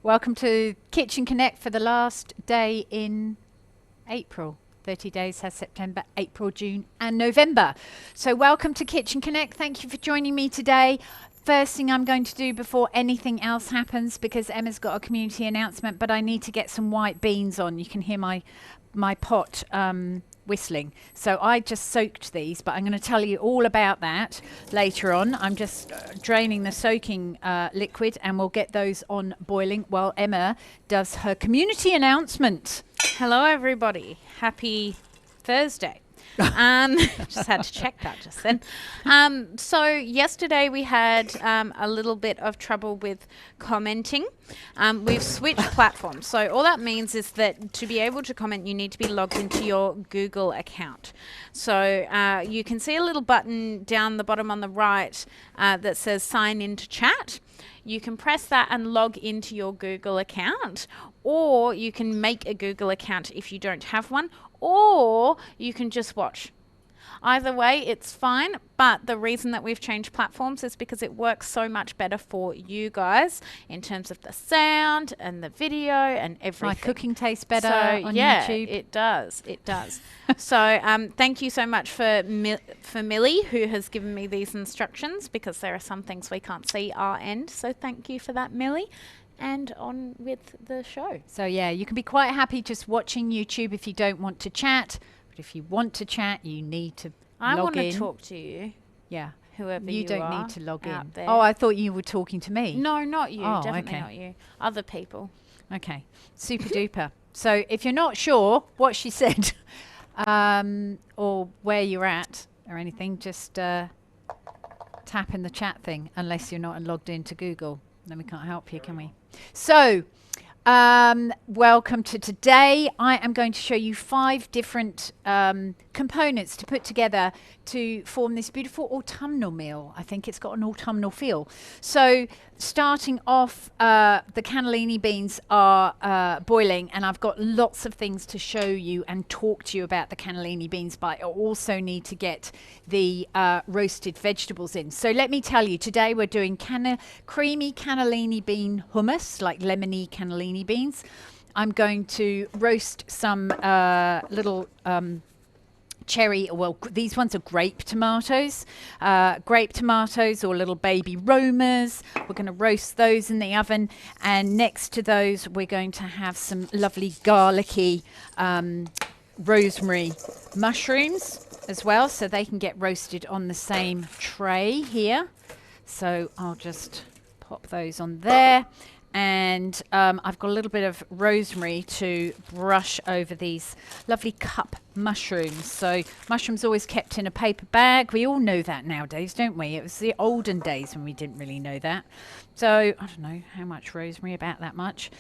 Welcome to Kitchen Connect for the last day in April. 30 days has September, April, June and November. So welcome to Kitchen Connect. Thank you for joining me today. First thing I'm going to do before anything else happens, because Emma's got a community announcement, but I need to get some white beans on. You can hear my pot whistling. So I just soaked these, but I'm going to tell you all about that later on. I'm just draining the soaking liquid, and we'll get those on boiling while Emma does her community announcement. Hello everybody, happy Thursday. Just had to check that just then. So yesterday we had a little bit of trouble with commenting. We've switched platforms. So all that means is that to be able to comment, you need to be logged into your Google account. So you can see a little button down the bottom on the right that says sign in to chat. You can press that and log into your Google account, or you can make a Google account if you don't have one, or you can just watch. Either way, it's fine, but the reason that we've changed platforms is because it works so much better for you guys in terms of the sound and the video and everything. My cooking tastes better on YouTube. It does. It does. So thank you so much for Millie, who has given me these instructions, because there are some things we can't see our end. So thank you for that, Millie. And on with the show. So yeah, you can be quite happy just watching YouTube if you don't want to chat. But if you want to chat, you need to I log in. want to talk to you. Yeah. Whoever you you don't are need to log in. There. Oh, I thought you were talking to me. No, not you. Oh, Definitely okay. not you. Other people. Okay. Super duper. So if you're not sure what she said or where you're at or anything, just tap in the chat thing, unless you're not logged into Google. Then we can't help you, can we? So welcome to today. I am going to show you 5 different components to put together to form this beautiful autumnal meal. I think it's got an autumnal feel. So starting off, the cannellini beans are boiling, and I've got lots of things to show you and talk to you about the cannellini beans, but I also need to get the roasted vegetables in. So let me tell you, today we're doing creamy cannellini bean hummus, like lemony cannellini beans. I'm going to roast some little cherry, well, these ones are grape tomatoes or little baby Romas. We're going to roast those in the oven, and next to those we're going to have some lovely garlicky rosemary mushrooms as well, so they can get roasted on the same tray here. So I'll just pop those on there. And I've got a little bit of rosemary to brush over these lovely cup mushrooms. So mushrooms always kept in a paper bag. We all know that nowadays, don't we? It was the olden days when we didn't really know that. So I don't know how much rosemary, about that much.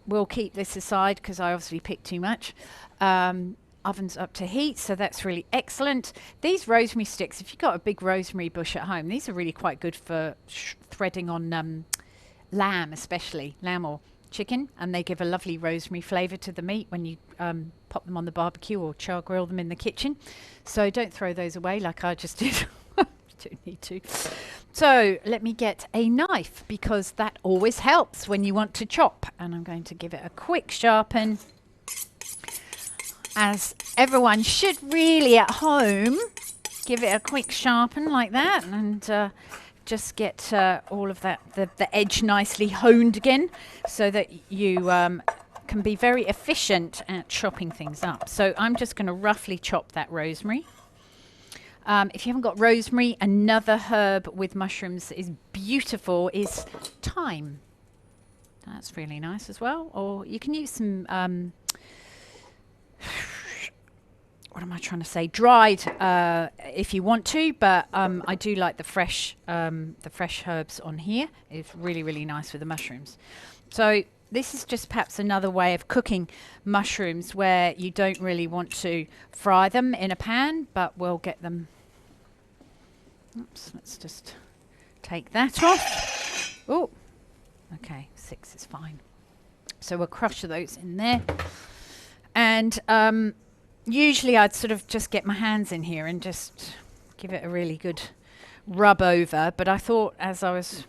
We'll keep this aside because I obviously picked too much. Oven's up to heat, so that's really excellent. These rosemary sticks, if you've got a big rosemary bush at home, these are really quite good for threading on lamb, especially lamb or chicken, and they give a lovely rosemary flavour to the meat when you pop them on the barbecue or char grill them in the kitchen. So don't throw those away like I just did. You don't need to. So let me get a knife, because that always helps when you want to chop, and I'm going to give it a quick sharpen, as everyone should really at home. Give it a quick sharpen like that, and just get all of that, the edge nicely honed again, so that you can be very efficient at chopping things up. So I'm just going to roughly chop that rosemary. If you haven't got rosemary, another herb with mushrooms is beautiful is thyme. That's really nice as well. Or you can use some what am I trying to say? Dried, if you want to, but I do like the fresh herbs on here. It's really, really nice with the mushrooms. So this is just perhaps another way of cooking mushrooms where you don't really want to fry them in a pan, but we'll get them. Oops, let's just take that off. Oh, okay, 6 is fine. So we'll crush those in there, and usually I'd sort of just get my hands in here and just give it a really good rub over, but I thought as I was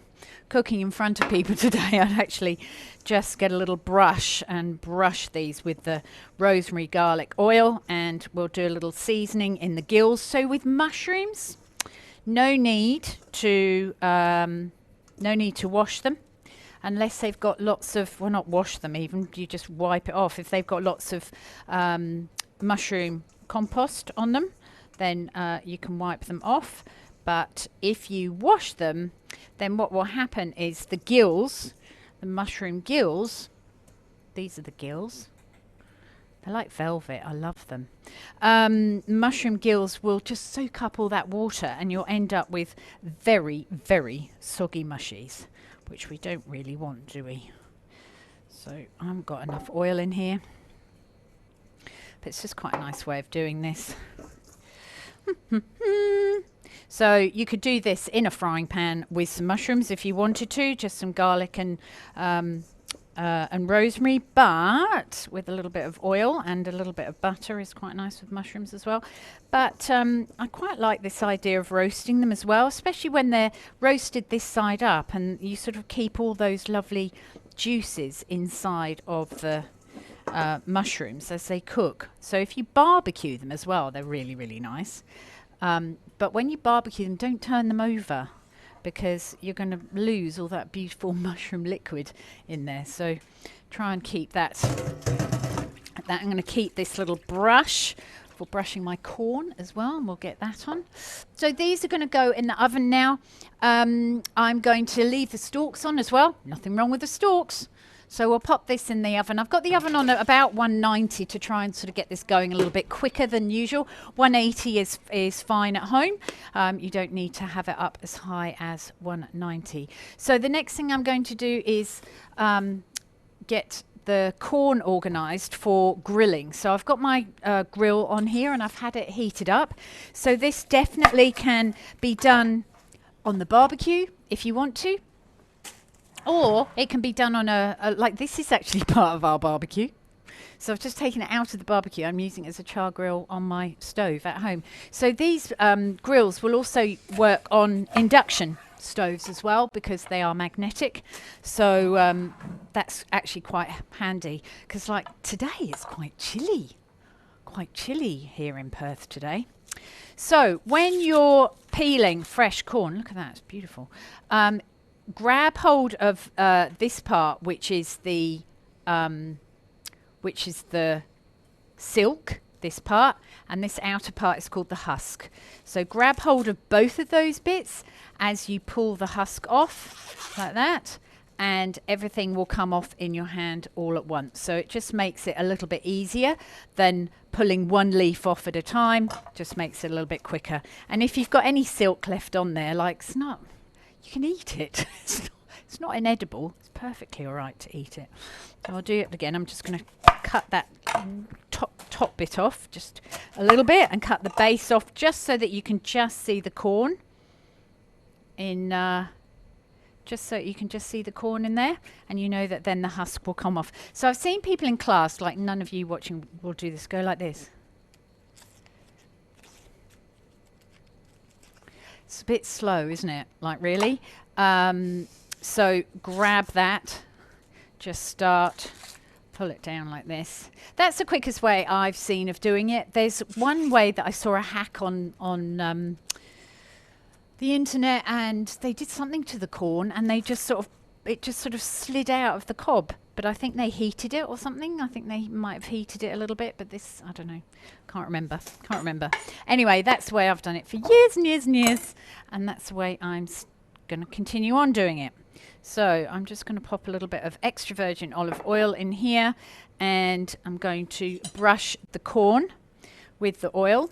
cooking in front of people today, I'd actually just get a little brush and brush these with the rosemary garlic oil, and we'll do a little seasoning in the gills. So with mushrooms, no need to wash them unless they've got lots of, well, not wash them even, you just wipe it off. If they've got lots of mushroom compost on them, then you can wipe them off. But if you wash them, then what will happen is the gills, the mushroom gills, these are the gills. They're like velvet. I love them. Mushroom gills will just soak up all that water, and you'll end up with very, very soggy mushies, which we don't really want, do we? So I haven't got enough oil in here. But it's just quite a nice way of doing this. So you could do this in a frying pan with some mushrooms if you wanted to, just some garlic and rosemary, but with a little bit of oil and a little bit of butter is quite nice with mushrooms as well. But I quite like this idea of roasting them as well, especially when they're roasted this side up, and you sort of keep all those lovely juices inside of the mushrooms as they cook. So if you barbecue them as well, they're really, really nice. But when you barbecue them, don't turn them over, because you're going to lose all that beautiful mushroom liquid in there. So try and keep that. I'm going to keep this little brush for brushing my corn as well, and we'll get that on. So these are going to go in the oven now. I'm going to leave the stalks on as well. Nothing wrong with the stalks. So we'll pop this in the oven. I've got the oven on at about 190 to try and sort of get this going a little bit quicker than usual. 180 is fine at home. You don't need to have it up as high as 190. So the next thing I'm going to do is get the corn organised for grilling. So I've got my grill on here, and I've had it heated up. So this definitely can be done on the barbecue if you want to. Or it can be done on like this is actually part of our barbecue. So I've just taken it out of the barbecue. I'm using it as a char grill on my stove at home. So these grills will also work on induction stoves as well, because they are magnetic. So that's actually quite handy, because like today it's quite chilly here in Perth today. So when you're peeling fresh corn, look at that, it's beautiful. Grab hold of this part, which is the silk, this part, and this outer part is called the husk. So grab hold of both of those bits as you pull the husk off like that, and everything will come off in your hand all at once. So it just makes it a little bit easier than pulling one leaf off at a time. Just makes it a little bit quicker. And if you've got any silk left on there, like snot, you can eat it. It's not inedible. It's perfectly all right to eat it. So I'll do it again. I'm just going to cut that top bit off just a little bit, and cut the base off just so that you can just see the corn in just so you can just see the corn in there, and you know that then the husk will come off. So I've seen people in class, like none of you watching will do this, go like this. It's a bit slow, isn't it? Like really? So grab that, just start, pull it down like this. That's the quickest way I've seen of doing it. There's one way that I saw a hack on the internet, and they did something to the corn, and they just it just sort of slid out of the cob. But I think they heated it or something. I think they might have heated it a little bit, but this, I don't know. Can't remember. Anyway, that's the way I've done it for years and years and years. And that's the way I'm going to continue on doing it. So I'm just going to pop a little bit of extra virgin olive oil in here. And I'm going to brush the corn with the oil.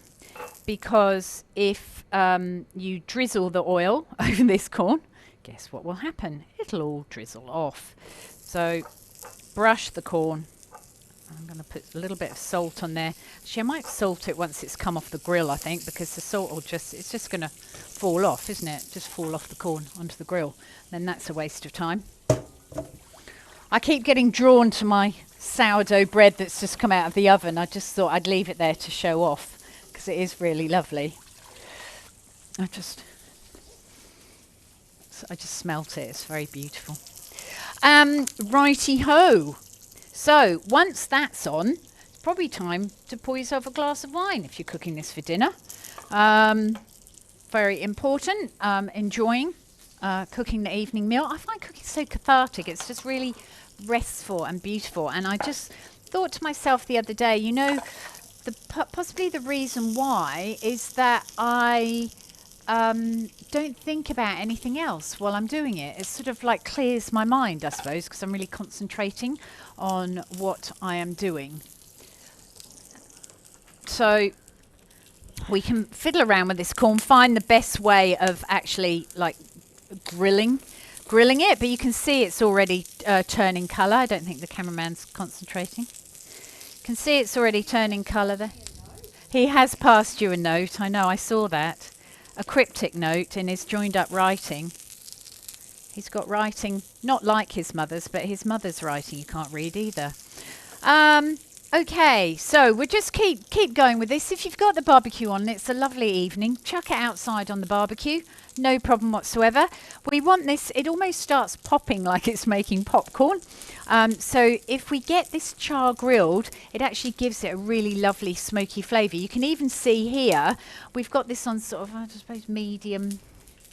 Because if you drizzle the oil over this corn, guess what will happen? It'll all drizzle off. So brush the corn. I'm going to put a little bit of salt on there. Actually, I might salt it once it's come off the grill, I think, because the salt will it's just going to fall off, isn't it? Just fall off the corn onto the grill. Then that's a waste of time. I keep getting drawn to my sourdough bread that's just come out of the oven. I just thought I'd leave it there to show off, because it is really lovely. I just smelt it. It's very beautiful. Righty ho. So once that's on, it's probably time to pour yourself a glass of wine if you're cooking this for dinner. Very important. Enjoying cooking the evening meal. I find cooking so cathartic. It's just really restful and beautiful. And I just thought to myself the other day, you know, possibly the reason why is that I don't think about anything else while I'm doing it. It sort of like clears my mind, I suppose, because I'm really concentrating on what I am doing. So we can fiddle around with this corn, find the best way of actually like grilling it, but you can see it's already turning colour. I don't think the cameraman's concentrating. Can see it's already turning colour there. He has passed you a note. I know, I saw that. A cryptic note in his joined up writing. He's got writing not like his mother's, but his mother's writing you can't read either. Okay, so we'll just keep going with this. If you've got the barbecue on and it's a lovely evening, chuck it outside on the barbecue. No problem whatsoever. We want this, it almost starts popping like it's making popcorn. So if we get this char grilled, it actually gives it a really lovely smoky flavour. You can even see here, we've got this on sort of, I suppose, medium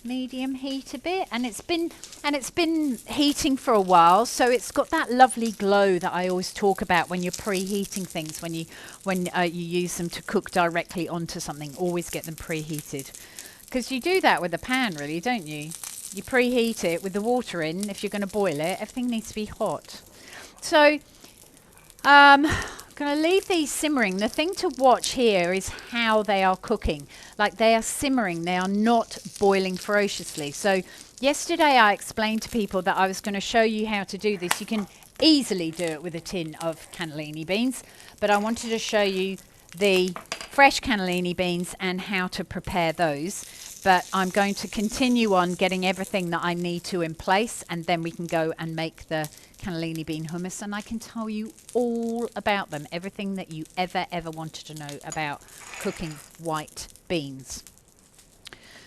heat a bit, and it's been heating for a while, so it's got that lovely glow that I always talk about when you're preheating things, when you use them to cook directly onto something. Always get them preheated, because you do that with a pan, really, don't you? You preheat it with the water in. If you're going to boil it, everything needs to be hot. So I'm going to leave these simmering. The thing to watch here is how they are cooking. Like, they are simmering, they are not boiling ferociously. So yesterday I explained to people that I was going to show you how to do this. You can easily do it with a tin of cannellini beans, but I wanted to show you the fresh cannellini beans and how to prepare those. But I'm going to continue on getting everything that I need to in place, and then we can go and make the cannellini bean hummus, and I can tell you all about them, everything that you ever wanted to know about cooking white beans.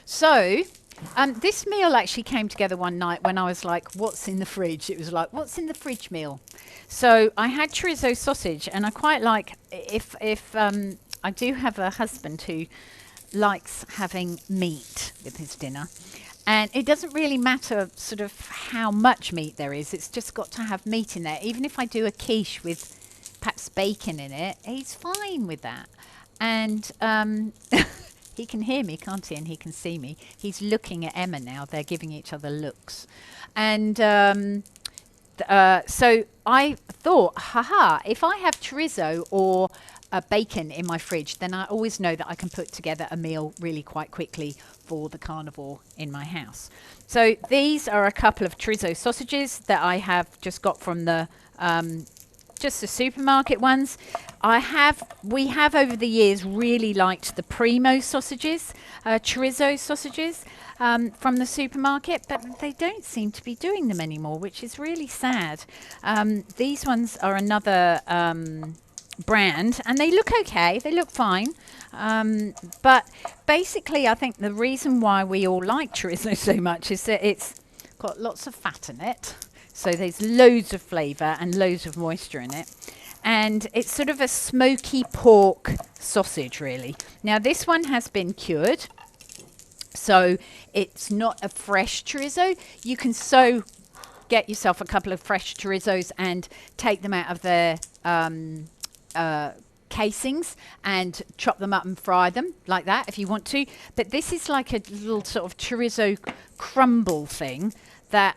So this meal actually came together one night when I was like, what's in the fridge? It was like, what's in the fridge meal? So I had chorizo sausage, and I quite like, if I do have a husband who likes having meat with his dinner. And it doesn't really matter sort of how much meat there is. It's just got to have meat in there. Even if I do a quiche with perhaps bacon in it, he's fine with that. And he can hear me, can't he? And he can see me. He's looking at Emma now. They're giving each other looks. And so I thought, if I have chorizo or bacon in my fridge, then I always know that I can put together a meal really quite quickly for the carnivore in my house. So these are a couple of chorizo sausages that I have just got from the just the supermarket ones. We have over the years really liked the Primo sausages, chorizo sausages from the supermarket, but they don't seem to be doing them anymore, which is really sad. These ones are another brand, and they look okay, they look fine, but basically I think the reason why we all like chorizo so much is that it's got lots of fat in it, so there's loads of flavour and loads of moisture in it, and it's sort of a smoky pork sausage, really. Now this one has been cured, so it's not a fresh chorizo. You can get yourself a couple of fresh chorizos and take them out of their casings and chop them up and fry them like that if you want to. But this is like a little sort of chorizo crumble thing that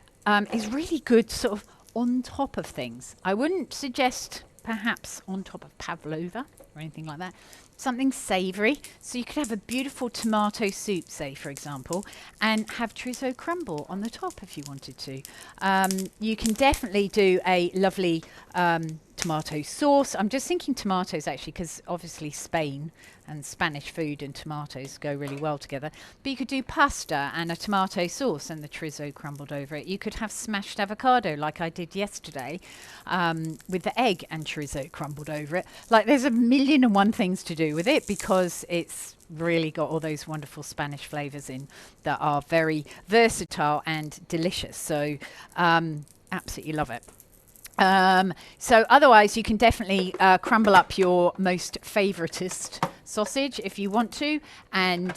is really good sort of on top of things. I wouldn't suggest perhaps on top of pavlova or anything like that. Something savoury. So you could have a beautiful tomato soup, say, for example, and have chorizo crumble on the top if you wanted to. You can definitely do a lovely tomato sauce. I'm just thinking tomatoes actually, because obviously Spain and Spanish food and tomatoes go really well together. But you could do pasta and a tomato sauce and the chorizo crumbled over it. You could have smashed avocado like I did yesterday, with the egg and chorizo crumbled over it. Like, there's a million and one things to do with it, because it's really got all those wonderful Spanish flavors in that are very versatile and delicious. So absolutely love it. So otherwise you can definitely crumble up your most favoritist sausage if you want to, and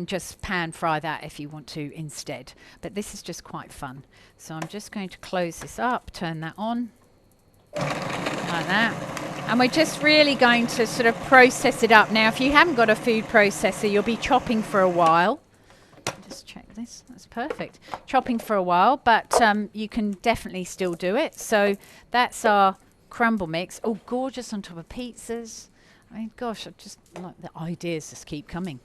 just pan fry that if you want to instead. But this is just quite fun. So I'm just going to close this up, turn that on like that. And we're just really going to sort of process it up. Now, if you haven't got a food processor, you'll be chopping for a while. Just check this. That's perfect. Chopping for a while, but you can definitely still do it. So that's our crumble mix. Oh, gorgeous on top of pizzas. I mean, gosh, I just like the ideas just keep coming.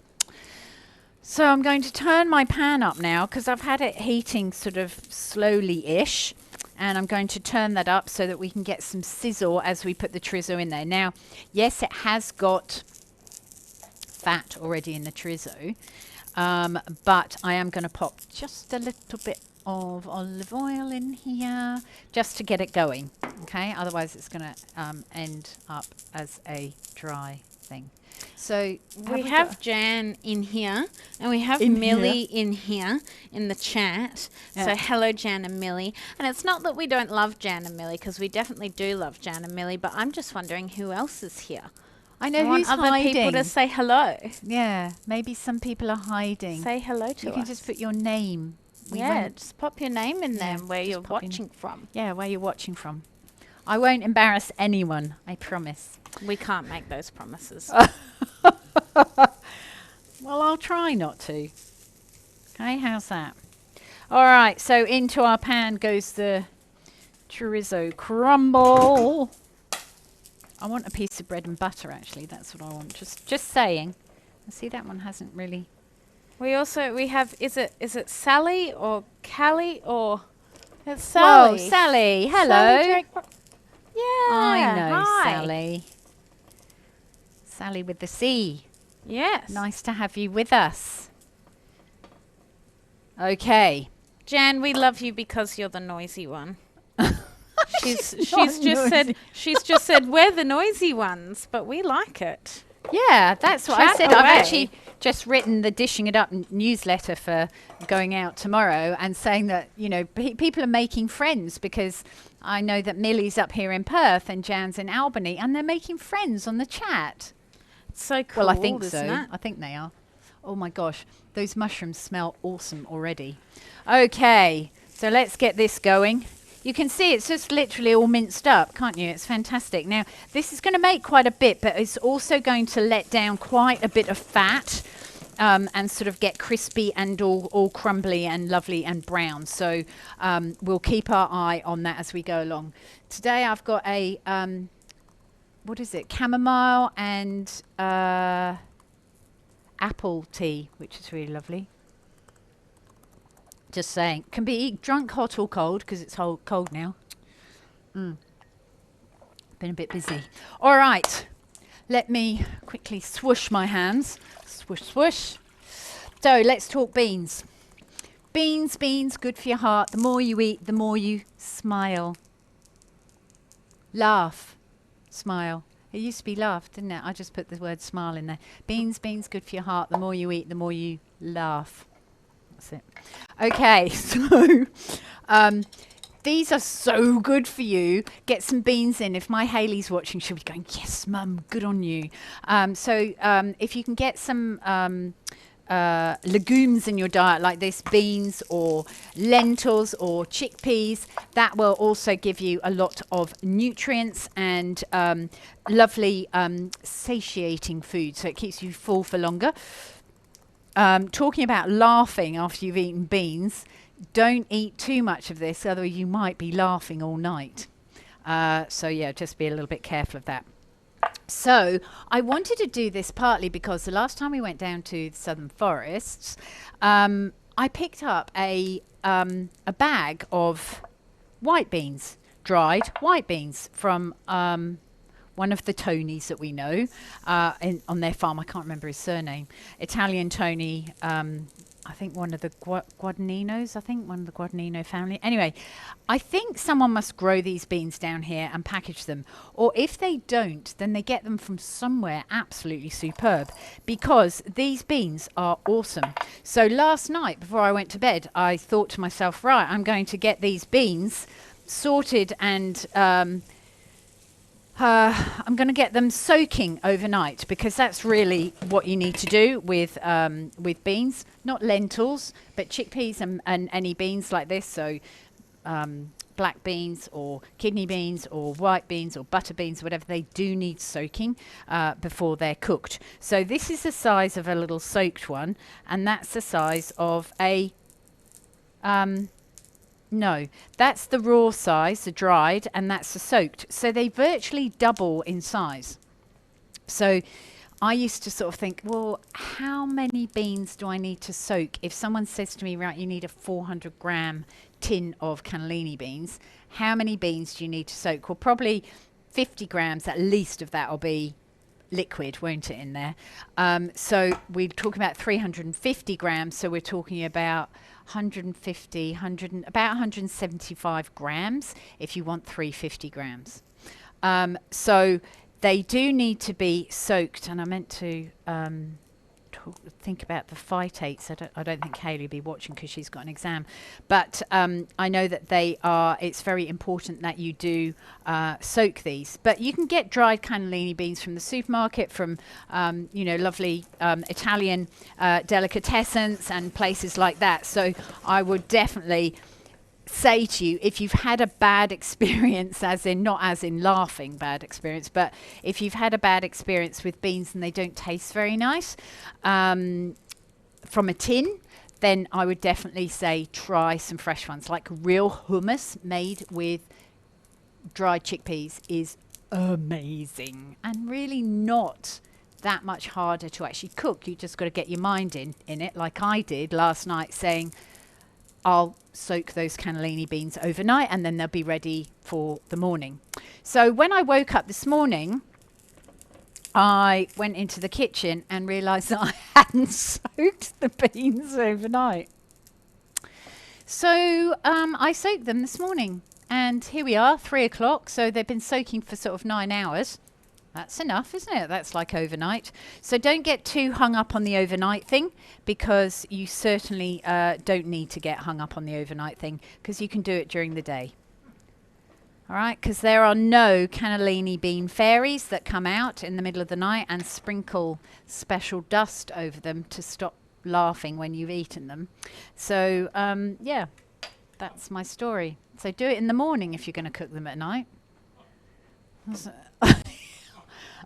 So I'm going to turn my pan up now, because I've had it heating sort of slowly-ish. And I'm going to turn that up so that we can get some sizzle as we put the chorizo in there. Now, yes, it has got fat already in the chorizo, but I am going to pop just a little bit of olive oil in here just to get it going. Okay, otherwise it's going to end up as a dry thing. So we have Jan in here, and we have Millie in here in the chat. Yeah. So hello, Jan and Millie. And it's not that we don't love Jan and Millie, because we definitely do love Jan and Millie, but I'm just wondering who else is here. I know who's other hiding. people to say hello. Yeah, maybe some people are hiding. Say hello to us. You can just put your name. Just pop your name in there, where you're watching from. Yeah, where you're watching from. I won't embarrass anyone, I promise. We can't make those promises. Well, I'll try not to. Okay, how's that? All right, so into our pan goes the chorizo crumble. I want a piece of bread and butter, actually. That's what I want. Just saying. See, that one hasn't really. We have, is it Sally or Callie or? It's Sally. Oh, Sally. Hello. Sally yeah. I know, hi. Sally. Sally with the C. Yes. Nice to have you with us. Okay. Jan, we love you because you're the noisy one. she's just said we're the noisy ones, but we like it. Yeah, that's what I said. Away. I've actually just written the Dishing It Up newsletter for going out tomorrow, and saying that, you know, people are making friends, because I know that Millie's up here in Perth and Jan's in Albany, and they're making friends on the chat. It's so cool. Well, I think so. It? I think they are. Oh my gosh, those mushrooms smell awesome already. Okay, so let's get this going. You can see it's just literally all minced up, can't you? It's fantastic. Now, this is going to make quite a bit, but it's also going to let down quite a bit of fat, and sort of get crispy and all crumbly and lovely and brown. So we'll keep our eye on that as we go along. Today I've got a, what is it? Chamomile and apple tea, which is really lovely. Just saying. Can be drunk hot or cold, because it's cold now. Been a bit busy. All right. Let me quickly swoosh my hands. Swoosh, swoosh. So let's talk beans. Beans, good for your heart. The more you eat, the more you smile. Laugh. Smile. It used to be laugh, didn't it? I just put the word smile in there. Beans, good for your heart. The more you eat, the more you laugh. That's it. Okay, so these are so good for you. Get some beans in. If my Hayley's watching, she'll be going, yes, Mum, good on you. So if you can get some legumes in your diet, like this, beans or lentils or chickpeas, that will also give you a lot of nutrients and lovely satiating food. So it keeps you full for longer. Talking about laughing after you've eaten beans, don't eat too much of this, otherwise you might be laughing all night. So yeah, just be a little bit careful of that. So I wanted to do this partly because the last time we went down to the Southern Forests, I picked up a bag of white beans, dried white beans from one of the Tonys that we know on their farm. I can't remember his surname. Italian Tony. I think one of the Guadagninos. I think one of the Guadagnino family. Anyway, I think someone must grow these beans down here and package them. Or if they don't, then they get them from somewhere absolutely superb, because these beans are awesome. So last night before I went to bed, I thought to myself, right, I'm going to get these beans sorted and I'm going to get them soaking overnight, because that's really what you need to do with beans, not lentils, but chickpeas and any beans like this. So black beans or kidney beans or white beans or butter beans, whatever, they do need soaking before they're cooked. So this is the size of a little soaked one, and that's the size of a no, that's the raw size, the dried, and that's the soaked. So they virtually double in size. So I used to sort of think, well, how many beans do I need to soak? If someone says to me, right, you need a 400-gram tin of cannellini beans, how many beans do you need to soak? Well, probably 50 grams at least of that will be liquid, won't it, in there? So we're talking about 350 grams. So we're talking about 150, about 175 grams if you want 350 grams. So they do need to be soaked. And I meant to think about the phytates. I don't think Hayley will be watching because she's got an exam. But I know that it's very important that you do soak these. But you can get dried cannellini beans from the supermarket, from lovely Italian delicatessens and places like that. So I would definitely say to you, if you've had a bad experience, not as in laughing bad experience, but if you've had a bad experience with beans and they don't taste very nice from a tin, then I would definitely say try some fresh ones. Like real hummus made with dried chickpeas is amazing, and really not that much harder to actually cook. You just got to get your mind in it, like I did last night, saying I'll soak those cannellini beans overnight and then they'll be ready for the morning. So when I woke up this morning, I went into the kitchen and realised that I hadn't soaked the beans overnight. So I soaked them this morning, and here we are, 3 o'clock. So they've been soaking for sort of 9 hours. That's enough, isn't it? That's like overnight. So don't get too hung up on the overnight thing, because you certainly don't need to get hung up on the overnight thing, because you can do it during the day. All right, because there are no cannellini bean fairies that come out in the middle of the night and sprinkle special dust over them to stop laughing when you've eaten them. So, yeah, that's my story. So do it in the morning if you're going to cook them at night.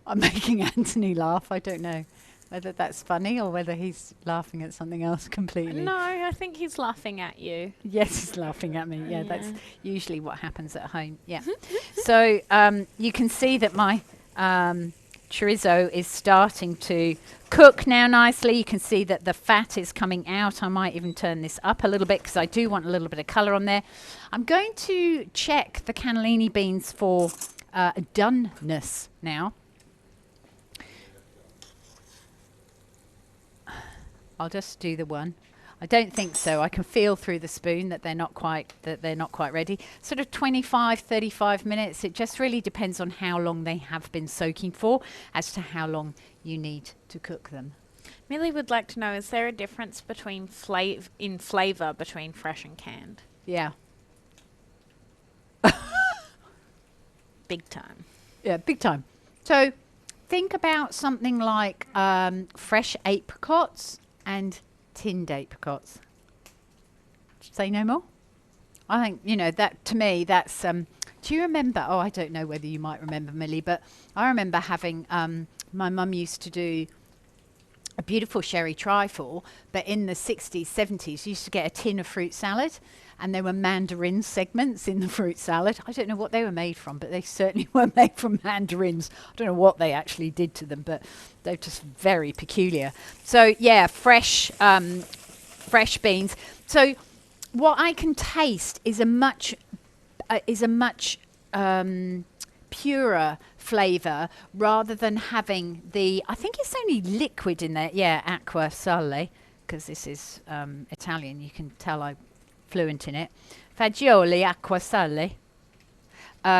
I'm making Anthony laugh. I don't know whether that's funny or whether he's laughing at something else completely. No, I think he's laughing at you. Yes, he's laughing at me. Yeah, that's usually what happens at home. Yeah. So you can see that my chorizo is starting to cook now nicely. You can see that the fat is coming out. I might even turn this up a little bit because I do want a little bit of colour on there. I'm going to check the cannellini beans for doneness now. I'll just do the one. I don't think so. I can feel through the spoon that they're not quite ready. Sort of 25, 35 minutes. It just really depends on how long they have been soaking for as to how long you need to cook them. Millie would like to know, is there a difference between in flavour between fresh and canned? Yeah. Big time. Yeah, big time. So think about something like fresh apricots and tinned apricots. Say no more? I think, that to me, that's... do you remember... Oh, I don't know whether you might remember, Millie, but I remember having... my mum used to do a beautiful sherry trifle, but in the 60s, 70s, you used to get a tin of fruit salad, and there were mandarin segments in the fruit salad. I don't know what they were made from, but they certainly were made from mandarins. I don't know what they actually did to them, but they're just very peculiar. So yeah, fresh beans. So what I can taste is a much purer flavour rather than having the, I think it's only liquid in there. Yeah, acqua sale, because this is Italian. You can tell I'm fluent in it. Fagioli acqua sale.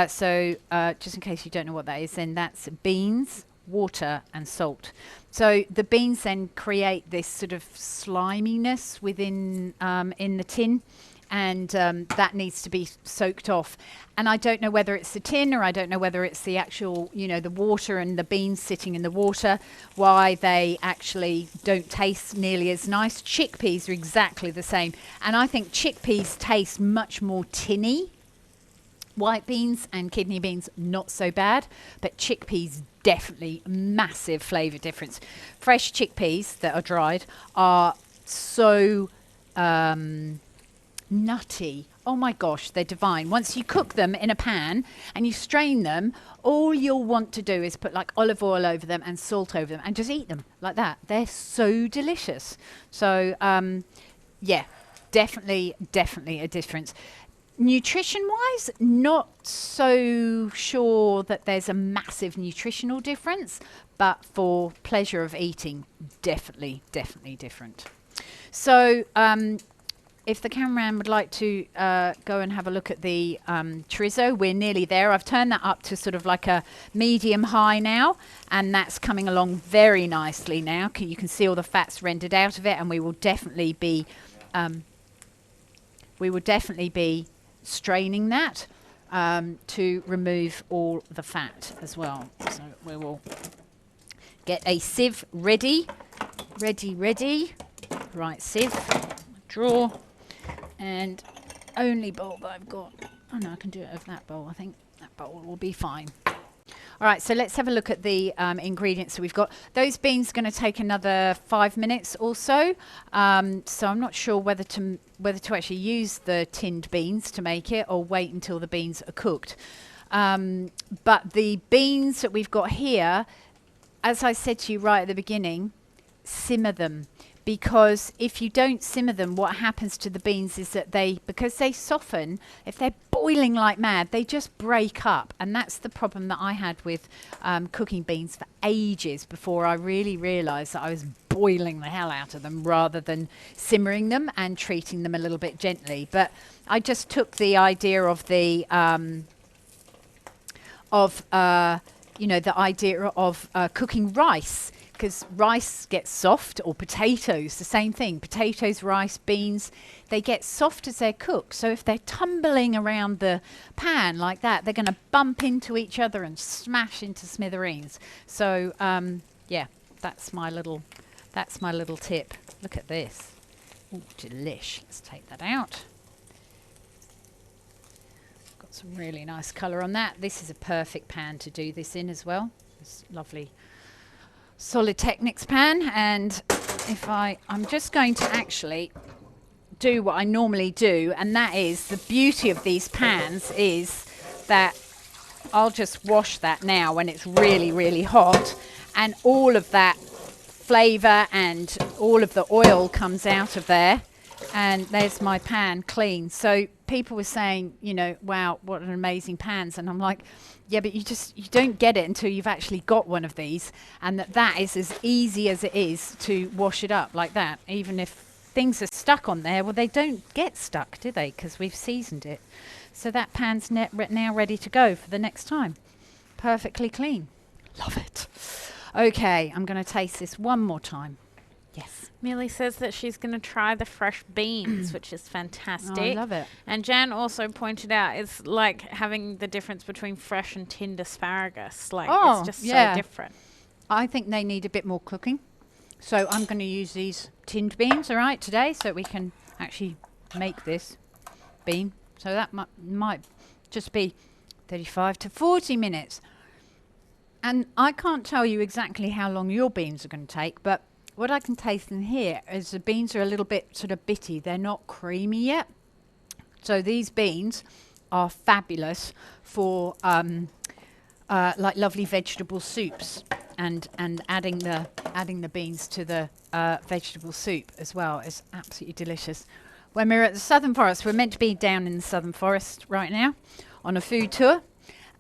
So just in case you don't know what that is, then that's beans, water and salt. So the beans then create this sort of sliminess within in the tin, and that needs to be soaked off. And I don't know whether it's the tin or I don't know whether it's the actual, you know, the water and the beans sitting in the water, why they actually don't taste nearly as nice. Chickpeas are exactly the same. And I think chickpeas taste much more tinny. White beans and kidney beans, not so bad, but chickpeas definitely massive flavour difference. Fresh chickpeas that are dried are so nutty. Oh my gosh, they're divine. Once you cook them in a pan and you strain them, all you'll want to do is put like olive oil over them and salt over them and just eat them like that. They're so delicious. So yeah, definitely a difference. Nutrition wise, not so sure that there's a massive nutritional difference, but for pleasure of eating, definitely different. So if the cameraman would like to go and have a look at the chorizo, we're nearly there. I've turned that up to sort of like a medium high now, and that's coming along very nicely now. You can see all the fats rendered out of it, and we will definitely be straining that to remove all the fat as well. So we will get a sieve ready. Right, sieve, drawer, and only bowl that I've got. Oh no, I can do it over that bowl. I think that bowl will be fine. All right, so let's have a look at the ingredients that we've got. Those beans are going to take another 5 minutes or so. So I'm not sure whether to actually use the tinned beans to make it or wait until the beans are cooked. But the beans that we've got here, as I said to you right at the beginning, simmer them. Because if you don't simmer them, what happens to the beans is that because they soften, if they're boiling like mad, they just break up. And that's the problem that I had with cooking beans for ages before I really realised that I was boiling the hell out of them rather than simmering them and treating them a little bit gently. But I just took the idea of the idea of cooking rice. Because rice gets soft, or potatoes, the same thing. Potatoes, rice, beans, they get soft as they're cooked. So if they're tumbling around the pan like that, they're going to bump into each other and smash into smithereens. So yeah, that's my little tip. Look at this. Ooh, delish. Let's take that out. Got some really nice colour on that. This is a perfect pan to do this in as well. It's lovely. Solid Technics pan, and I'm just going to actually do what I normally do, and that is, the beauty of these pans is that I'll just wash that now when it's really hot, and all of that flavour and all of the oil comes out of there, and there's my pan clean. So people were saying, you know, wow, what an amazing pans, and I'm like, yeah, but you don't get it until you've actually got one of these, and that is as easy as it is to wash it up like that. Even if things are stuck on there, well, they don't get stuck, do they? Because we've seasoned it. So that pan's now ready to go for the next time. Perfectly clean. Love it. Okay, I'm going to taste this one more time. Yes. Millie says that she's going to try the fresh beans, which is fantastic. Oh, I love it. And Jan also pointed out it's like having the difference between fresh and tinned asparagus. Like, it's just so different. I think they need a bit more cooking. So I'm going to use these tinned beans, all right, today, so we can actually make this bean. So that might just be 35 to 40 minutes. And I can't tell you exactly how long your beans are going to take, but what I can taste in here is the beans are a little bit sort of bitty. They're not creamy yet. So these beans are fabulous for like lovely vegetable soups, and adding the beans to the vegetable soup as well is absolutely delicious. When we're at the Southern Forest, we're meant to be down in the Southern Forest right now on a food tour.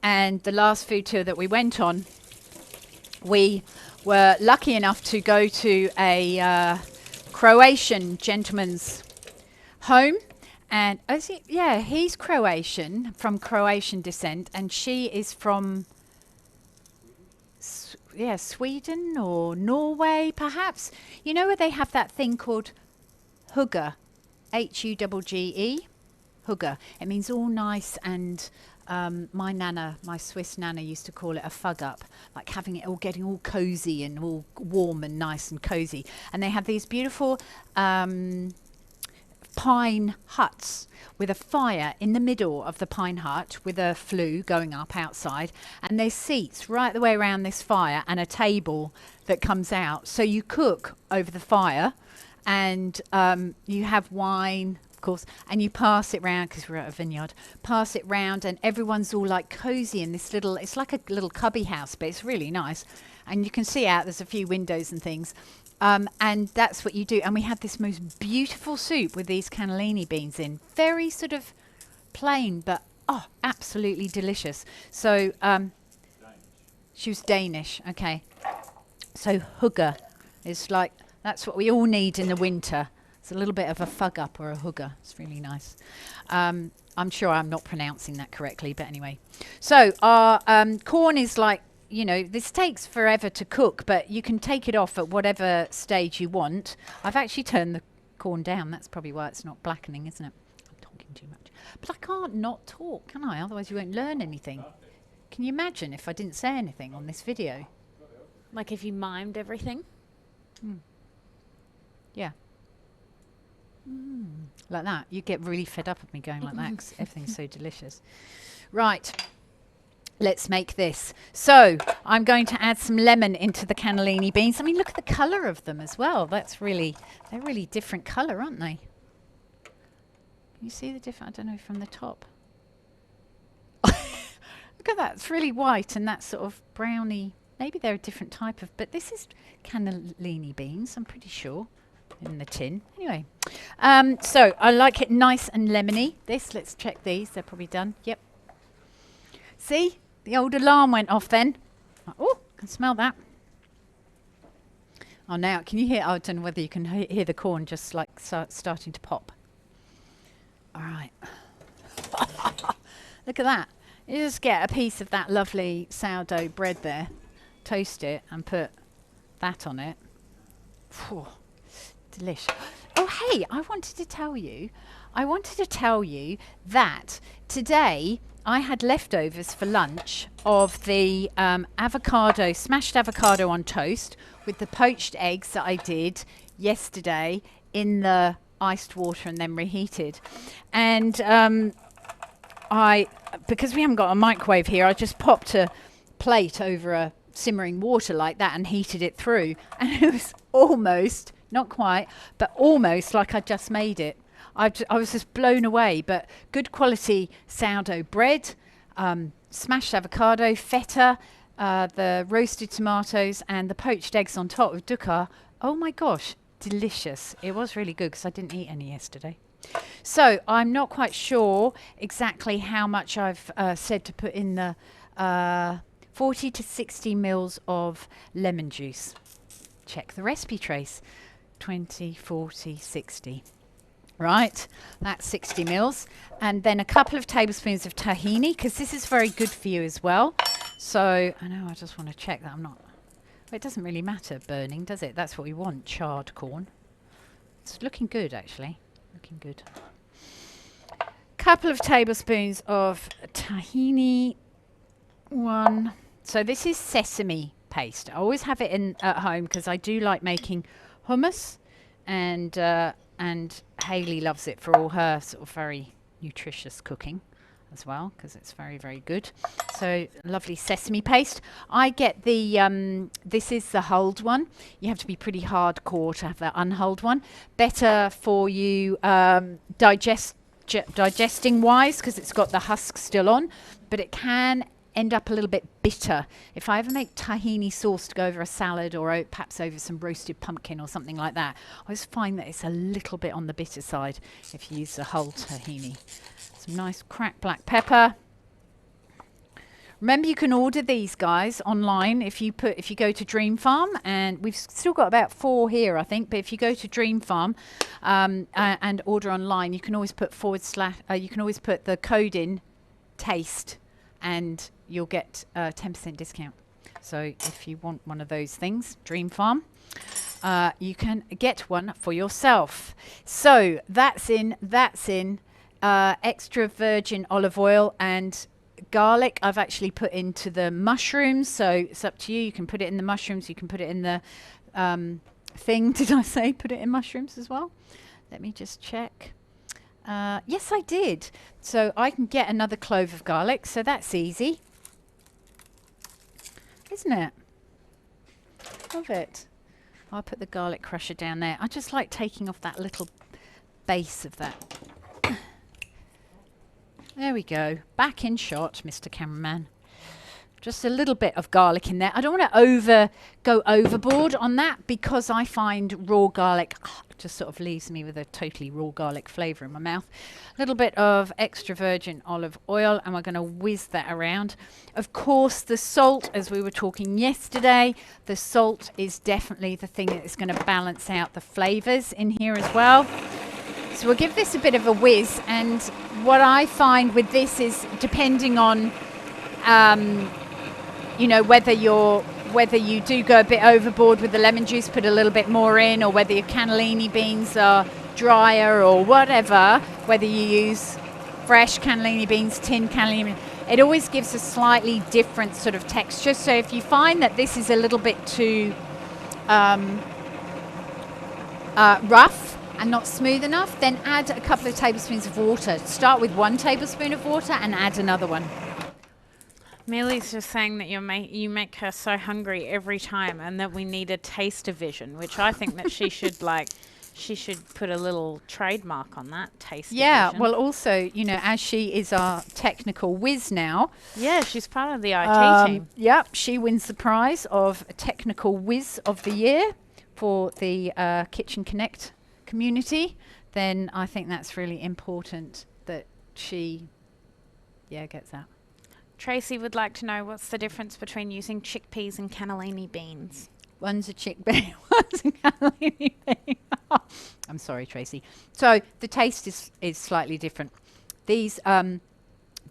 And the last food tour that we went on, we were lucky enough to go to a Croatian gentleman's home. And yeah, he's Croatian, from Croatian descent, and she is from Sweden or Norway, perhaps. You know where they have that thing called hugger, Hugge, hugger. It means all nice, and my Swiss nana used to call it a fug up, like having it all, getting all cozy and all warm and nice and cozy. And they have these beautiful pine huts with a fire in the middle of the pine hut with a flue going up outside, and there's seats right the way around this fire and a table that comes out, so you cook over the fire, and you have wine, of course, and you pass it round, because we're at a vineyard, pass it round, and everyone's all like cozy in this little, it's like a little cubby house, but it's really nice, and you can see out, there's a few windows and things. And that's what you do. And we had this most beautiful soup with these cannellini beans in. Very sort of plain, but absolutely delicious. So she was Danish. Okay. So hugger is like, that's what we all need in the winter. It's a little bit of a fug up or a hugger. It's really nice. I'm sure I'm not pronouncing that correctly, but anyway. So our corn is like, you know, this takes forever to cook, but you can take it off at whatever stage you want. I've actually turned the corn down. That's probably why it's not blackening, isn't it? I'm talking too much. But I can't not talk, can I? Otherwise you won't learn anything. Can you imagine if I didn't say anything on this video? Like if you mimed everything? Yeah. Like that. You get really fed up of me going like that because everything's so delicious. Right. Let's make this. So I'm going to add some lemon into the cannellini beans. I mean, look at the colour of them as well. They're really different colour, aren't they? Can you see the difference? I don't know, from the top. Look at that. It's really white and that sort of browny. Maybe they're a different type of, but this is cannellini beans, I'm pretty sure, in the tin. Anyway, so I like it nice and lemony. Let's check these. They're probably done. Yep. See? The old alarm went off then. Oh, can smell that. Oh, now, can you hear? I don't know whether you can hear the corn just like starting to pop. All right. Look at that. You just get a piece of that lovely sourdough bread there, toast it, and put that on it. Phew, delish. Oh, hey, I wanted to tell you that today I had leftovers for lunch of the smashed avocado on toast with the poached eggs that I did yesterday in the iced water and then reheated. And because we haven't got a microwave here, I just popped a plate over a simmering water like that and heated it through. And it was almost, not quite, but almost like I just made it. I was just blown away, but good quality sourdough bread, smashed avocado, feta, the roasted tomatoes and the poached eggs on top with dukkha. Oh my gosh, delicious. It was really good because I didn't eat any yesterday. So I'm not quite sure exactly how much I've said to put in the 40 to 60 mils of lemon juice. Check the recipe trace. 20, 40, 60. Right, that's 60 mils. And then a couple of tablespoons of tahini, because this is very good for you as well. So, I know, I just want to check that I'm not... Well, it doesn't really matter burning, does it? That's what we want, charred corn. It's looking good, actually. Looking good. Couple of tablespoons of tahini. One. So this is sesame paste. I always have it in at home because I do like making hummus, and Hayley loves it for all her sort of very nutritious cooking as well, because it's very, very good. So lovely sesame paste. I get the this is the hulled one. You have to be pretty hardcore to have that unhulled one. Better for you digesting wise, because it's got the husk still on, but it can end up a little bit bitter. If I ever make tahini sauce to go over a salad or perhaps over some roasted pumpkin or something like that, I always find that it's a little bit on the bitter side if you use the whole tahini. Some nice cracked black pepper. Remember, you can order these guys online if you go to Dream Farm, and we've still got about 4 here, I think. But if you go to Dream Farm and order online, you can always put you can always put the code in taste, and you'll get a 10% discount. So if you want one of those things, Dream Farm, you can get one for yourself. So that's in extra virgin olive oil and garlic. I've actually put into the mushrooms, so it's up to you. You can put it in the mushrooms, you can put it in the thing. Did I say put it in mushrooms as well? Let me just check. Yes, I did. So I can get another clove of garlic, so that's easy, isn't it? Love it. I'll put the garlic crusher down there. I just like taking off that little base of that. There we go. Back in shot, Mr. Cameraman. Just a little bit of garlic in there. I don't want to go overboard on that, because I find raw garlic just sort of leaves me with a totally raw garlic flavour in my mouth. A little bit of extra virgin olive oil, and we're going to whiz that around. Of course, the salt, as we were talking yesterday, the salt is definitely the thing that is going to balance out the flavours in here as well. So we'll give this a bit of a whiz, and what I find with this is, depending on you know, whether you do go a bit overboard with the lemon juice, put a little bit more in, or whether your cannellini beans are drier or whatever, whether you use fresh cannellini beans, tinned cannellini, it always gives a slightly different sort of texture. So if you find that this is a little bit too rough and not smooth enough, then add a couple of tablespoons of water. Start with 1 tablespoon of water and add another one. Millie's just saying that you make her so hungry every time, and that we need a taster vision, which I think that she should put a little trademark on that, taster vision. Well, also, you know, as she is our technical whiz now. Yeah, she's part of the IT team. Yep, she wins the prize of technical whiz of the year for the Kitchen Connect community. Then I think that's really important that she gets that. Tracy would like to know, what's the difference between using chickpeas and cannellini beans? One's a chickpea, one's a cannellini bean. I'm sorry, Tracy. So the taste is slightly different. These the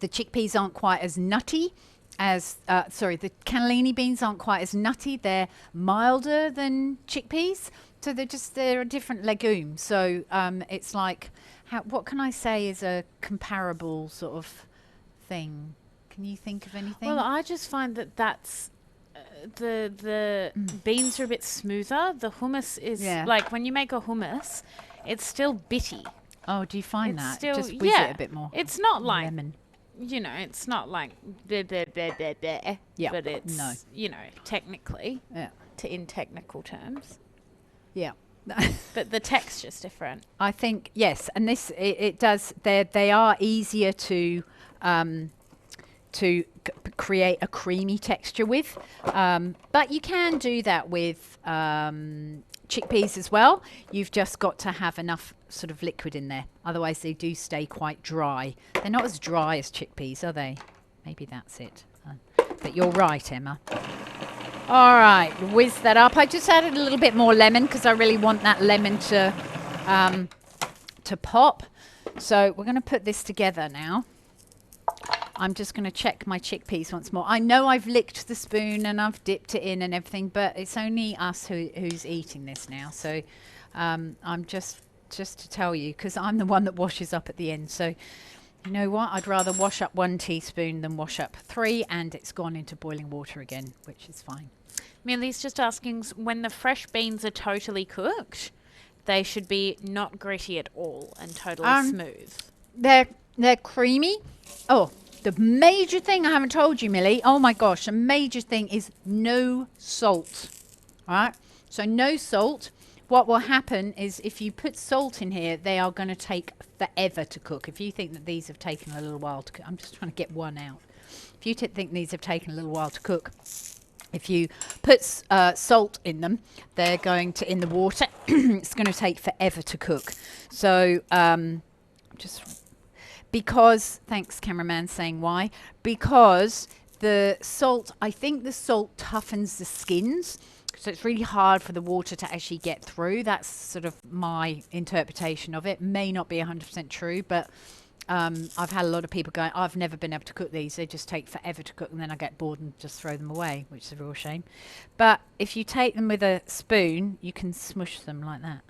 chickpeas aren't quite as nutty as the cannellini beans aren't quite as nutty. They're milder than chickpeas, so they're a different legume. So it's like, what can I say is a comparable sort of thing? Can you think of anything? Well, I just find that's the beans are a bit smoother. The hummus is like, when you make a hummus, it's still bitty. Oh, do you find it's that? Still, just whiz it a bit more. It's not like lemon. You know, it's not like bleh, bleh, bleh, bleh, bleh, but it's you know, technically, in technical terms. Yeah. But the texture's different. I think yes, and this it does. They are easier to create a creamy texture with, but you can do that with chickpeas as well. You've just got to have enough sort of liquid in there, otherwise they do stay quite dry. They're not as dry as chickpeas, are they? Maybe that's it. But you're right, Emma. All right, whiz that up. I just added a little bit more lemon because I really want that lemon to pop. So we're going to put this together now. I'm just going to check my chickpeas once more. I know I've licked the spoon and I've dipped it in and everything, but it's only us who's eating this now. So I'm just to tell you, because I'm the one that washes up at the end. So you know what? I'd rather wash up 1 teaspoon than wash up 3, and it's gone into boiling water again, which is fine. Millie's just asking, when the fresh beans are totally cooked, they should be not gritty at all and totally smooth. They're creamy. Oh, the major thing I haven't told you, Millie. Oh my gosh, the major thing is no salt. All right, so no salt. What will happen is if you put salt in here, they are going to take forever to cook. If you think that these have taken a little while to cook, I'm just trying to get one out. If you think these have taken a little while to cook, if you put salt in them, they're going to, in the water, it's going to take forever to cook. So just because, thanks cameraman saying why, because the salt, I think the salt toughens the skins. So it's really hard for the water to actually get through. That's sort of my interpretation of it. May not be 100% true, but I've had a lot of people going, I've never been able to cook these. They just take forever to cook, and then I get bored and just throw them away, which is a real shame. But if you take them with a spoon, you can smush them like that.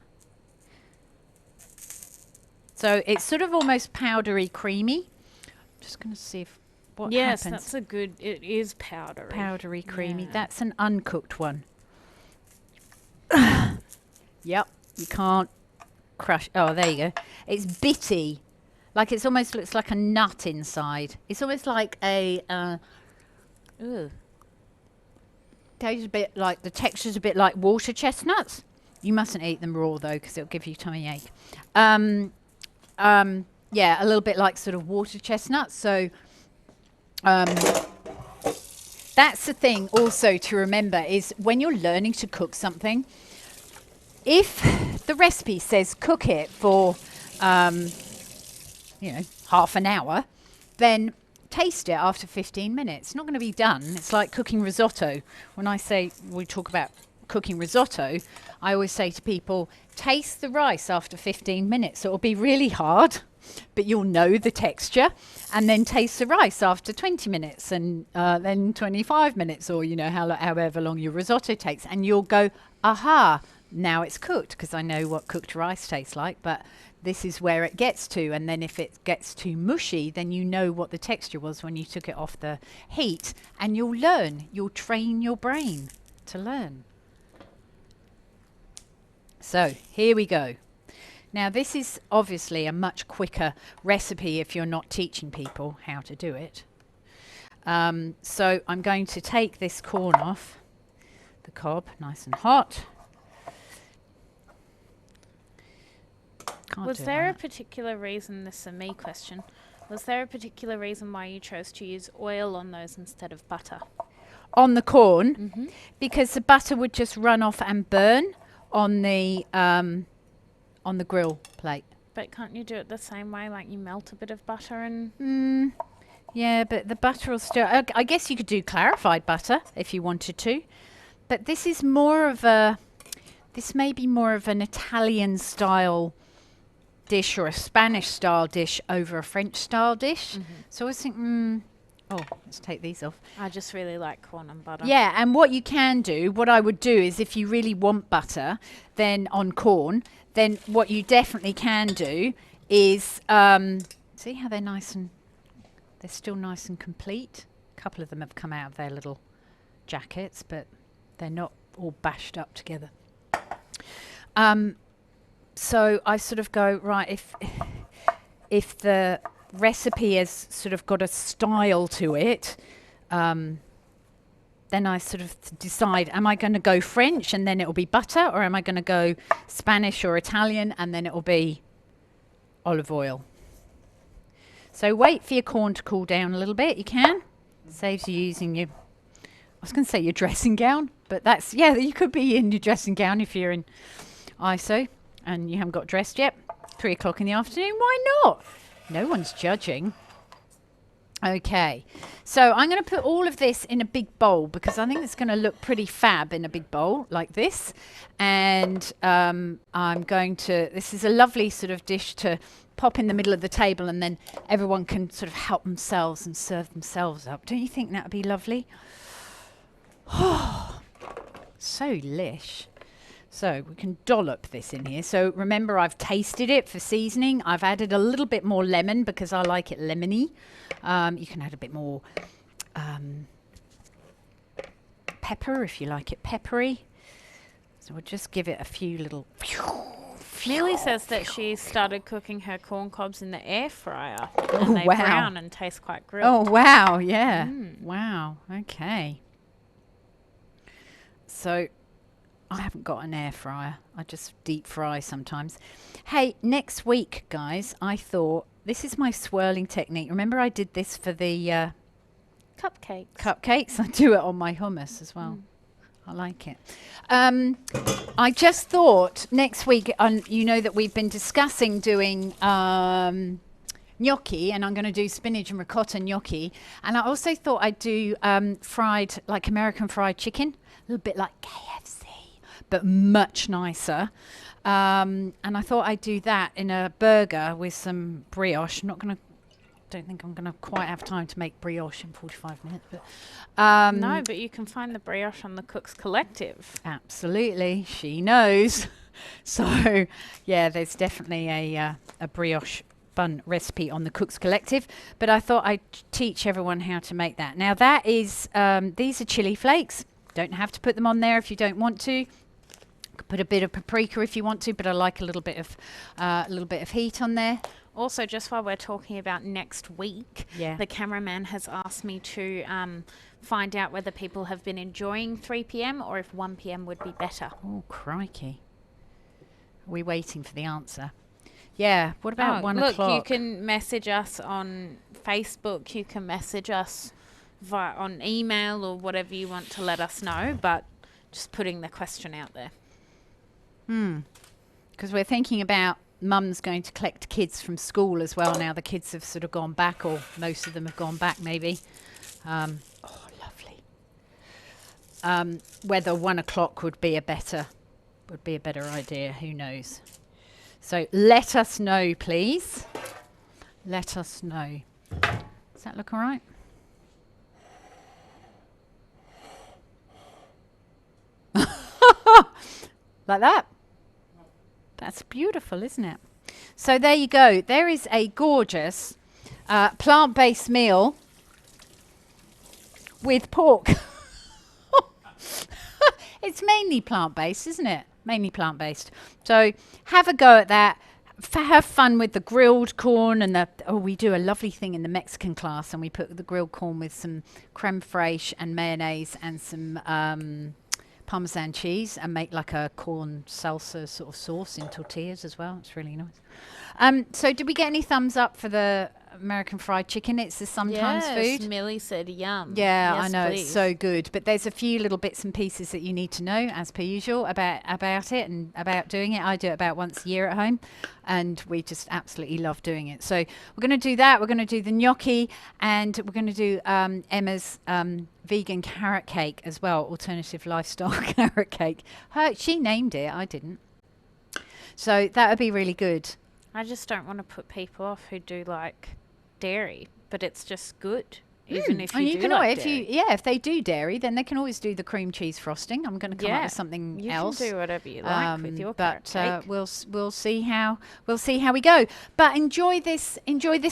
So it's sort of almost powdery creamy. Just going to see if what Yes, happens. that's a good. It is powdery. Powdery creamy. Yeah. That's an uncooked one. Yep, you can't crush. Oh, there you go. It's bitty, like it's almost looks like a nut inside. It's almost like a. Tastes a bit like the texture's a bit like water chestnuts. You mustn't eat them raw though, because it'll give you tummy ache. Yeah, a little bit like sort of water chestnuts. So. That's the thing also to remember is when you're learning to cook something, if the recipe says cook it for, half an hour, then taste it after 15 minutes. It's not going to be done. It's like cooking risotto. When we talk about cooking risotto, I always say to people, taste the rice after 15 minutes. It'll be really hard, but you'll know the texture, and then taste the rice after 20 minutes and then 25 minutes, or however long your risotto takes, and you'll go, aha, now it's cooked, because I know what cooked rice tastes like, but this is where it gets to. And then if it gets too mushy, then you know what the texture was when you took it off the heat, and you'll train your brain to learn. So here we go. Now, this is obviously a much quicker recipe if you're not teaching people how to do it. So I'm going to take this corn off the cob, nice and hot. Was there a particular reason, this is a me question, was there a particular reason why you chose to use oil on those instead of butter? On the corn, because the butter would just run off and burn on the grill plate. But can't you do it the same way, like you melt a bit of butter and... Yeah, but the butter will still... I guess you could do clarified butter if you wanted to. But this is more of a... This may be more of an Italian-style dish or a Spanish-style dish over a French-style dish. So I was thinking, oh, let's take these off. I just really like corn and butter. Yeah, and what you can do, what I would do is if you really want butter, then on corn, then what you definitely can do is, see how they're they're still nice and complete. A couple of them have come out of their little jackets, but they're not all bashed up together. So I sort of go, right, if the recipe has sort of got a style to it, then I sort of decide, am I going to go French and then it'll be butter, or am I going to go Spanish or Italian and then it'll be olive oil? So wait for your corn to cool down a little bit. You can. Saves you using I was going to say your dressing gown, but that's, yeah, you could be in your dressing gown if you're in ISO and you haven't got dressed yet. 3 o'clock in the afternoon. Why not? No one's judging. Okay, so I'm going to put all of this in a big bowl because I think it's going to look pretty fab in a big bowl like this. And I'm going to, this is a lovely sort of dish to pop in the middle of the table, and then everyone can sort of help themselves and serve themselves up. Don't you think that would be lovely? Oh, so lish. So we can dollop this in here. So remember, I've tasted it for seasoning. I've added a little bit more lemon because I like it lemony. You can add a bit more pepper if you like it peppery. So we'll just give it a few little... Millie says that she started cooking her corn cobs in the air fryer. And they brown and taste quite grilled. Oh, wow, yeah. Wow, okay. So... I haven't got an air fryer. I just deep fry sometimes. Hey, next week, guys, I thought, this is my swirling technique. Remember I did this for the cupcakes? I do it on my hummus as well. I like it. I just thought next week, you know that we've been discussing doing gnocchi, and I'm going to do spinach and ricotta gnocchi. And I also thought I'd do fried, like American fried chicken, a little bit like KFC, but much nicer. And I thought I'd do that in a burger with some brioche. Don't think I'm going to quite have time to make brioche in 45 minutes. But No, but you can find the brioche on the Cooks Collective. absolutely, she knows. So, yeah, there's definitely a brioche bun recipe on the Cooks Collective. But I thought I'd teach everyone how to make that. Now, that is, these are chili flakes. Don't have to put them on there if you don't want to. Put a bit of paprika if you want to, but I like a little bit of heat on there. Also, just while we're talking about next week, Yeah. the cameraman has asked me to find out whether people have been enjoying 3 p.m. or if 1 p.m. would be better. Oh, crikey. Are we waiting for the answer? Yeah, what about 1 o'clock? Look, you can message us on Facebook, you can message us on email or whatever you want to let us know, but just putting the question out there. Because we're thinking about mum's going to collect kids from school as well. Now the kids have sort of gone back, or most of them have gone back maybe. Oh, lovely. Whether 1 o'clock would be a better idea, who knows. So let us know, please. Let us know. Does that look all right? Like that. That's beautiful, isn't it? So there you go. There is a gorgeous plant-based meal with pork. It's mainly plant-based, isn't it? Mainly plant-based. So have a go at that. Have fun with the grilled corn and we do a lovely thing in the Mexican class, and we put the grilled corn with some creme fraiche and mayonnaise and some Parmesan cheese, and make like a corn salsa sort of sauce in tortillas as well. It's really nice. So did we get any thumbs up for the American fried chicken? It's the sometimes food. Millie said yum. Yeah, Yes, I know, please. it's so good. But there's a few little bits and pieces that you need to know, as per usual, about it and about doing it. I do it about once a year at home, and we just absolutely love doing it. So we're going to do that. We're going to do the gnocchi, and we're going to do Emma's vegan carrot cake as well, alternative lifestyle carrot cake. She named it, I didn't. So that would be really good. I just don't want to put people off who do like dairy, but it's just good. Even if and you you do can like if dairy. if they do dairy, then they can always do the cream cheese frosting. I'm going to come up with something else. You can do whatever you like with your carrot cake. We'll see how we go. But enjoy this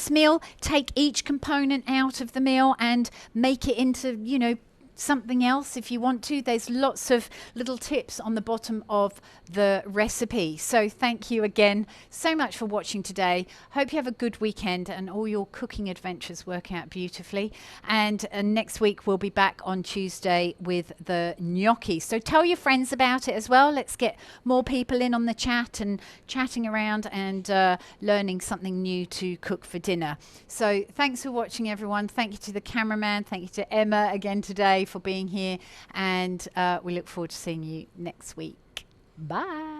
meal. Take each component out of the meal and make it into something else if you want to. There's lots of little tips on the bottom of the recipe. So thank you again so much for watching today. Hope you have a good weekend and all your cooking adventures work out beautifully. And next week we'll be back on Tuesday with the gnocchi. So tell your friends about it as well. Let's get more people in on the chat and chatting around and learning something new to cook for dinner. So thanks for watching, everyone. Thank you to the cameraman. Thank you to Emma again today for being here, and we look forward to seeing you next week. Bye.